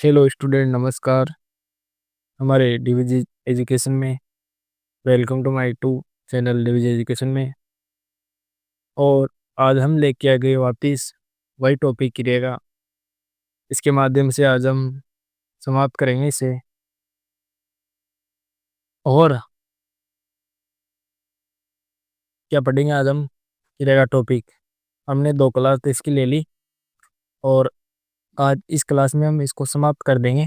Hello student, नमस्कार। हमारे DVG education में welcome to my to channel DVG education में। और आज हम लेके आ गए वापस वही टॉपिक की रहेगा। इसके माध्यम से आज हम समाप्त करेंगे इसे। और क्या पढ़ेंगे आज हम, की रहेगा टॉपिक। हमने 2 क्लास तो इसकी ले ली और आज इस क्लास में हम इसको समाप्त कर देंगे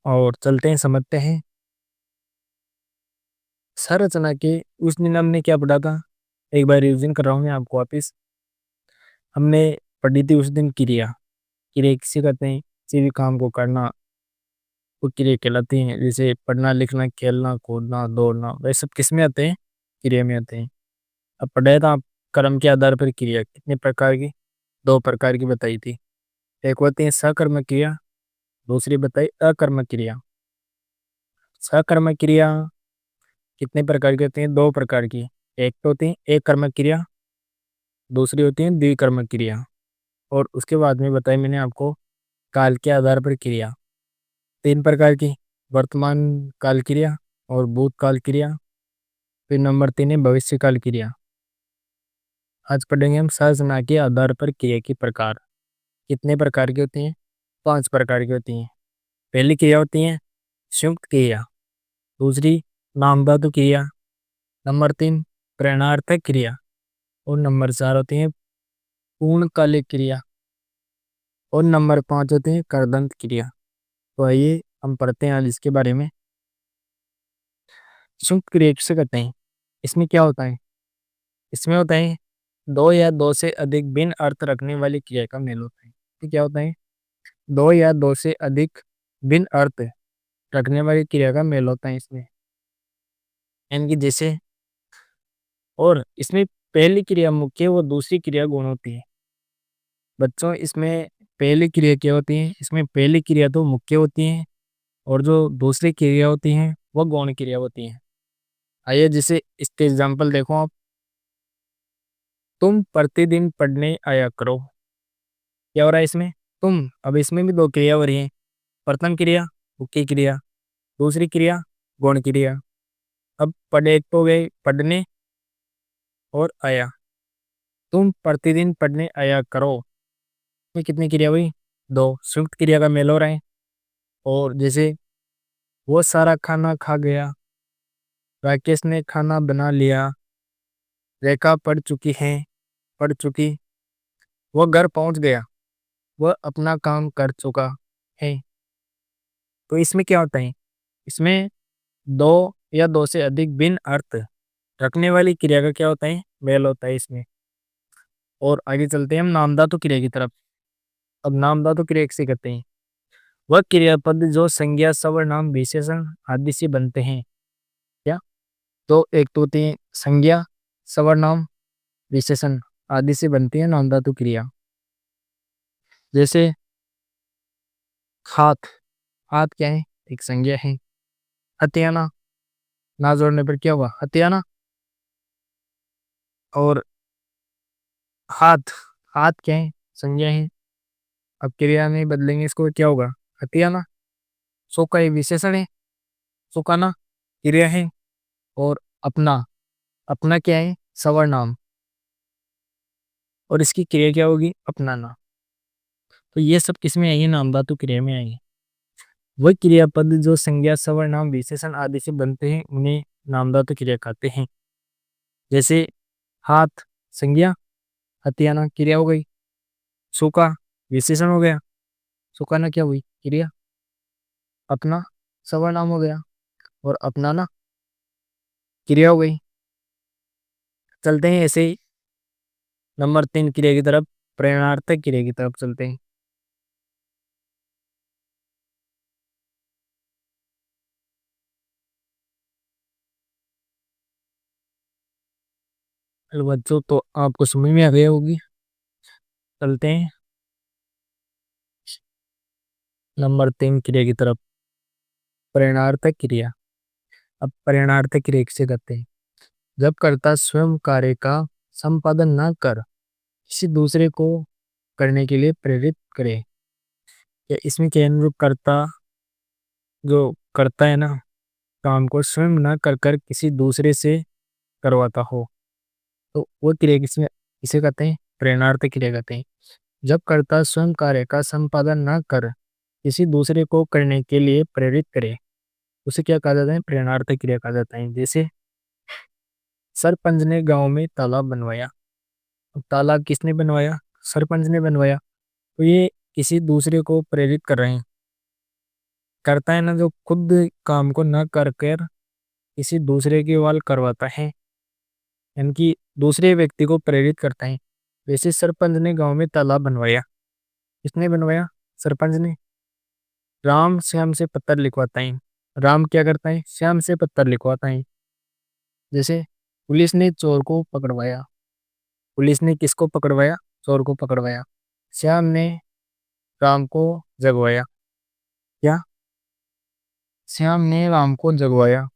और चलते हैं, समझते हैं संरचना के। उस दिन हमने क्या पढ़ा था, एक बार रिवीजन कर रहा हूँ मैं आपको वापस। हमने पढ़ी थी उस दिन क्रिया। क्रिया किसे कहते हैं? किसी भी काम को करना वो क्रिया कहलाती हैं। जैसे पढ़ना, लिखना, खेलना, कूदना, दौड़ना, वह सब किस में आते हैं? क्रिया में आते हैं। अब पढ़ाया था आप कर्म के आधार पर क्रिया कितने प्रकार की? 2 प्रकार की बताई थी। एक होती है सकर्मक क्रिया, दूसरी बताई अकर्मक क्रिया। सकर्मक क्रिया कितने प्रकार की होती है? 2 प्रकार की। एक तो होती है एक कर्मक क्रिया, दूसरी होती है द्विकर्मक क्रिया। और उसके बाद में बताई मैंने आपको काल के आधार पर क्रिया 3 प्रकार की। वर्तमान काल क्रिया और भूतकाल क्रिया, फिर नंबर 3 है भविष्य काल क्रिया। आज पढ़ेंगे हम संरचना के आधार पर क्रिया के प्रकार। कितने प्रकार की होती हैं? 5 प्रकार की होती हैं। पहली क्रिया होती है संयुक्त क्रिया, दूसरी नामधातु क्रिया, नंबर 3 प्रेरणार्थक क्रिया, और नंबर 4 होती है पूर्णकालिक क्रिया, और नंबर 5 होते हैं कर्दंत क्रिया। तो आइए हम पढ़ते हैं आज इसके बारे में। संयुक्त क्रिया किसे कहते हैं? इसमें क्या होता है? इसमें होता है दो या दो से अधिक भिन्न अर्थ रखने वाली क्रिया का मेल होता है। ये क्या होता है? दो या दो से अधिक भिन्न अर्थ रखने वाली क्रिया का मेल होता है इसमें। यानी कि जैसे, और इसमें पहली क्रिया मुख्य व दूसरी क्रिया गौण होती है। बच्चों, इसमें पहली क्रिया क्या होती है? इसमें पहली क्रिया तो मुख्य होती है और जो दूसरी क्रिया होती है वह गौण क्रिया होती है। आइए जैसे इसके एग्जाम्पल देखो आप। तुम प्रतिदिन पढ़ने आया करो। क्या हो रहा है इसमें? तुम। अब इसमें भी 2 क्रिया हो रही है। प्रथम क्रिया मुख्य क्रिया, दूसरी क्रिया गौण क्रिया। अब पढ़े एक तो गए पढ़ने और आया। तुम प्रतिदिन पढ़ने आया करो, में कितनी क्रिया हुई? 2। संयुक्त क्रिया का मेल हो रहा है। और जैसे वो सारा खाना खा गया, राकेश ने खाना बना लिया, रेखा पढ़ चुकी है, पढ़ चुकी, वो घर पहुंच गया, वह अपना काम कर चुका है। तो इसमें क्या होता है? इसमें दो या दो से अधिक भिन्न अर्थ रखने वाली क्रिया का क्या होता है? मेल होता है इसमें। और आगे चलते हैं हम नामधातु क्रिया की तरफ। अब नामधातु क्रिया किसे कहते हैं? वह क्रियापद जो संज्ञा, सर्वनाम, विशेषण आदि से बनते हैं। क्या? तो एक तो होती है संज्ञा, सर्वनाम, विशेषण आदि से बनती है नामधातु क्रिया। जैसे हाथ। हाथ क्या है? एक संज्ञा है। हथियाना, ना जोड़ने पर क्या हुआ? हथियाना। और हाथ। हाथ क्या है? संज्ञा है। अब क्रिया में बदलेंगे इसको, क्या होगा? हथियाना। सोका ये विशेषण है। सुखाना क्रिया है। और अपना। अपना क्या है? सर्वनाम। और इसकी क्रिया क्या होगी? अपनाना। तो ये सब किसमें आएंगे? नामधातु क्रिया में आएंगे। वह क्रियापद जो संज्ञा, सर्वनाम, विशेषण आदि से बनते हैं उन्हें नामधातु क्रिया कहते हैं। जैसे हाथ संज्ञा, हथियाना क्रिया हो गई, सूखा विशेषण हो गया, सुखाना क्या हुई? क्रिया। अपना सर्वनाम हो गया, और अपनाना क्रिया हो गई। चलते हैं ऐसे ही नंबर 3 क्रिया की तरफ, प्रेरणार्थक क्रिया की तरफ चलते हैं। हेलो बच्चों, तो आपको समझ में आ गया होगी। चलते हैं नंबर 3 क्रिया की तरफ, प्रेरणार्थक क्रिया। अब प्रेरणार्थक क्रिया किसे कहते हैं? जब कर्ता स्वयं कार्य का संपादन न कर किसी दूसरे को करने के लिए प्रेरित करे। या इसमें क्या अनुरूप कर्ता जो करता है ना काम को स्वयं ना कर कर किसी दूसरे से करवाता हो, तो वो क्रिया किसमें किसे कहते हैं? प्रेरणार्थ क्रिया कहते हैं। जब कर्ता स्वयं कार्य का संपादन ना कर किसी दूसरे को करने के लिए प्रेरित करे, उसे क्या कहा जाता है? प्रेरणार्थ क्रिया कहा जाता है। जैसे सरपंच ने गांव में तालाब बनवाया। अब तालाब किसने बनवाया? सरपंच ने बनवाया। तो ये किसी दूसरे को प्रेरित कर रहे हैं। करता है ना जो खुद काम को न कर कर किसी दूसरे के वाल करवाता है, यानी कि दूसरे व्यक्ति को प्रेरित करता है। वैसे सरपंच ने गांव में तालाब बनवाया। किसने बनवाया? सरपंच ने। राम श्याम से पत्र लिखवाता है। राम क्या करता है? श्याम से पत्र लिखवाता है। जैसे पुलिस ने चोर को पकड़वाया। पुलिस ने किसको पकड़वाया? चोर को पकड़वाया। श्याम ने राम को जगवाया। क्या? श्याम ने राम को जगवाया।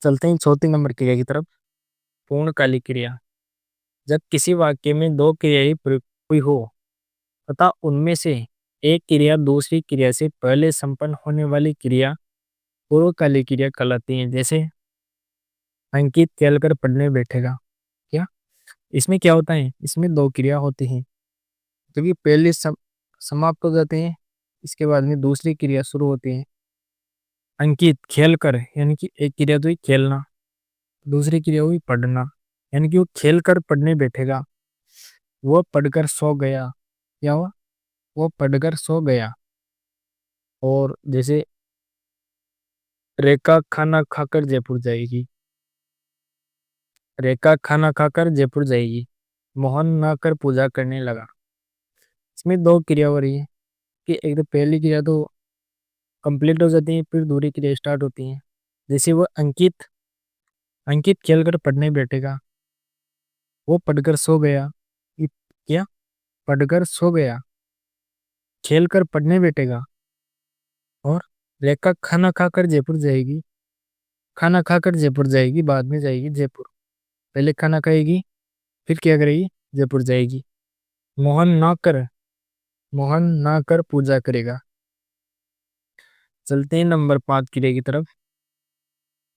चलते हैं चौथी नंबर क्रिया की तरफ। पूर्णकालिक क्रिया। जब किसी वाक्य में दो क्रियाएं प्रयुक्त हुई हो तथा उनमें से एक क्रिया दूसरी क्रिया से पहले संपन्न होने वाली क्रिया पूर्वकालिक क्रिया कहलाती है। जैसे अंकित खेल कर पढ़ने बैठेगा। क्या? इसमें क्या होता है? इसमें दो क्रिया होती हैं, क्योंकि पहले समाप्त हो जाते हैं, इसके बाद में दूसरी क्रिया शुरू होती है। अंकित खेल कर, यानी कि एक क्रिया तो ही खेलना, दूसरी क्रिया हुई पढ़ना, यानी कि वो खेल कर पढ़ने बैठेगा। वो पढ़कर सो गया। क्या हुआ? वो पढ़कर सो गया। और जैसे रेखा खाना खाकर जयपुर जाएगी। रेखा खाना खाकर जयपुर जाएगी। मोहन नहाकर पूजा करने लगा। इसमें दो क्रिया हो रही है कि एक तो पहली क्रिया तो कंप्लीट हो जाती है, फिर दूसरी क्रिया स्टार्ट होती है। जैसे वो अंकित अंकित खेलकर पढ़ने बैठेगा। वो पढ़कर सो गया। क्या? पढ़कर सो गया। खेल कर पढ़ने बैठेगा। और रेखा खाना खाकर जयपुर जाएगी। खाना खाकर जयपुर जाएगी, बाद में जाएगी जयपुर। पहले खाना खाएगी, फिर क्या करेगी? जयपुर जाएगी। मोहन ना कर मोहन ना कर पूजा करेगा। चलते हैं नंबर 5 क्रिया की तरफ।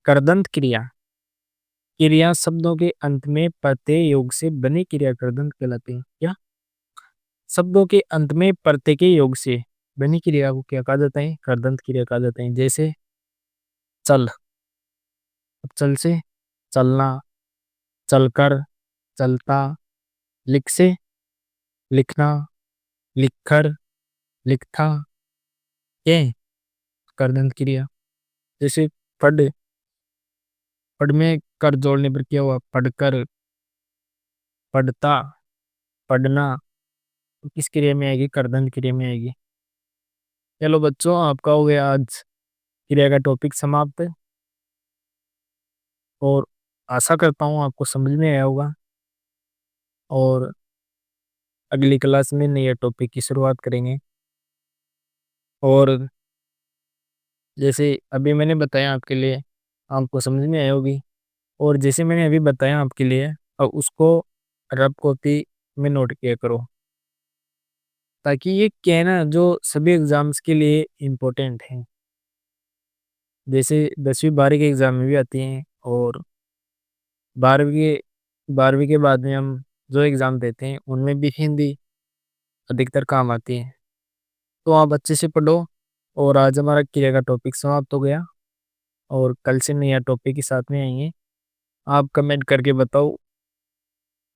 करदंत क्रिया। क्रिया शब्दों के अंत में प्रत्यय योग से बनी क्रिया करदंत कहलाती है। क्या? शब्दों के अंत में प्रत्यय के योग से बनी क्रिया को क्या कहा जाता है? करदंत क्रिया कहा जाता है। जैसे चल। अब चल से चलना, चलकर, चलता। लिख से लिखना, लिखकर, लिखता। ये करदंत क्रिया। जैसे पढ़। पढ़ में कर जोड़ने पर क्या हुआ? पढ़कर, पढ़ता, पढ़ना। तो किस क्रिया में आएगी? करदंत क्रिया में आएगी। चलो बच्चों, आपका हो गया आज क्रिया का टॉपिक समाप्त। और आशा करता हूँ आपको समझ में आया होगा। और अगली क्लास में नए टॉपिक की शुरुआत करेंगे। और जैसे अभी मैंने बताया आपके लिए, आपको समझ में आया होगी। और जैसे मैंने अभी बताया आपके लिए, अब उसको रफ कॉपी में नोट किया करो, ताकि ये क्या है ना, जो सभी एग्जाम्स के लिए इम्पोर्टेंट है। जैसे 10वीं 12वीं के एग्जाम में भी आती हैं, और 12वीं के बाद में हम जो एग्ज़ाम देते हैं उनमें भी हिंदी अधिकतर काम आती है। तो आप अच्छे से पढ़ो। और आज हमारा क्रिया का टॉपिक समाप्त हो गया, और कल से नया टॉपिक के साथ में आएंगे। आप कमेंट करके बताओ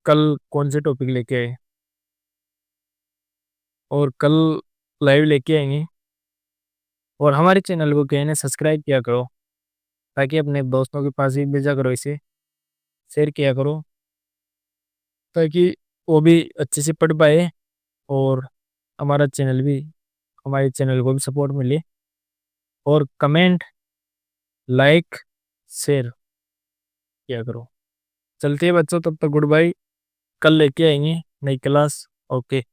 कल कौन से टॉपिक लेके आए, और कल लाइव लेके आएंगे। और हमारे चैनल को क्या है ना, सब्सक्राइब किया करो, ताकि अपने दोस्तों के पास भी भेजा करो, इसे शेयर किया करो, ताकि वो भी अच्छे से पढ़ पाए। और हमारा चैनल भी हमारे चैनल को भी सपोर्ट मिले। और कमेंट, लाइक, शेयर किया करो। चलते हैं बच्चों, तब तक गुड बाय। कल लेके आएंगे नई क्लास। ओके।